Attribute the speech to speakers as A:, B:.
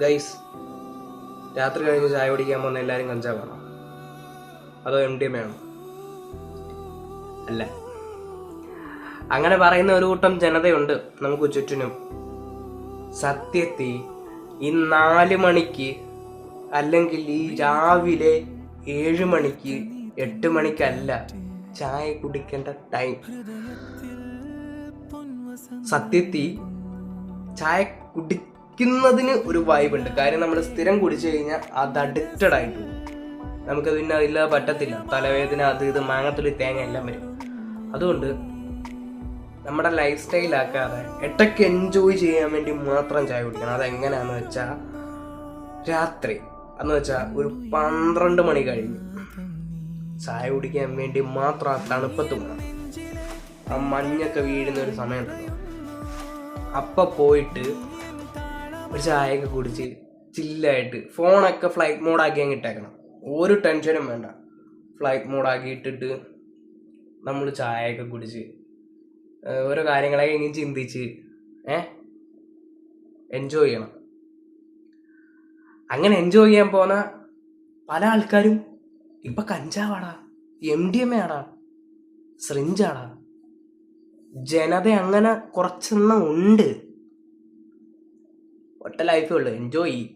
A: Guys, രാത്രി കഴിഞ്ഞ് ചായ കുടിക്കാൻ പോകുന്ന എല്ലാവരും കഞ്ചാവാണോ അതോ MDMA ആണോ? അല്ല, അങ്ങനെ പറയുന്ന ഒരു കൂട്ടം ജനതയുണ്ട് നമുക്ക് ചുറ്റിനും. സത്യത്തിൽ ഈ 4 മണിക്ക് അല്ലെങ്കിൽ ഈ രാവിലെ 7 മണിക്ക് 8 മണിക്കല്ല ചായ കുടിക്കേണ്ട ടൈം. സത്യത്തിൽ ചായ കുടിക്കുന്നതിന് ഒരു വൈബുണ്ട്. കാര്യം നമ്മൾ സ്ഥിരം കുടിച്ചു കഴിഞ്ഞാൽ അത് അഡിക്റ്റഡ് ആയിട്ട് പോകും. നമുക്ക് പിന്നെ അതില്ലാതെ പറ്റത്തില്ല. തലവേദന, അത് ഇത്, മാങ്ങത്തുള്ളി, തേങ്ങ എല്ലാം വരും. അതുകൊണ്ട് നമ്മുടെ ലൈഫ് സ്റ്റൈലാക്കാതെ ഇടയ്ക്ക് എൻജോയ് ചെയ്യാൻ വേണ്ടി മാത്രം ചായ കുടിക്കണം. അതെങ്ങനെയാന്ന് വെച്ചാൽ രാത്രി എന്ന് വെച്ചാൽ ഒരു 12 മണി കഴിഞ്ഞ് ചായ കുടിക്കാൻ വേണ്ടി മാത്രം ആ തണുപ്പത്ത് പോകണം. ആ മഞ്ഞൊക്കെ വീഴുന്ന ഒരു സമയമുണ്ടല്ലോ, അപ്പം പോയിട്ട് ഒരു ചായയൊക്കെ കുടിച്ച് ചില്ലായിട്ട് ഫോണൊക്കെ ഫ്ലൈറ്റ് മോഡാക്കി അങ്ങ് ഇട്ടേക്കണം. ഒരു ടെൻഷനും വേണ്ട. ഫ്ലൈറ്റ് മോഡാക്കി ഇട്ടിട്ട് നമ്മൾ ചായയൊക്കെ കുടിച്ച് ഓരോ കാര്യങ്ങളൊക്കെ ഇങ്ങനെ ചിന്തിച്ച് എൻജോയ് ചെയ്യണം. അങ്ങനെ എൻജോയ് ചെയ്യാൻ പോകുന്ന പല ആൾക്കാരും ഇപ്പൊ കഞ്ചാവാടാ, MDMA ആടാ, സിറിഞ്ചാടാ. ജനത അങ്ങനെ കുറച്ചെണ്ണം ഉണ്ട്. ഒറ്റ ലൈഫേ ഉള്ളൂ, എൻജോയ് ചെയ്യും.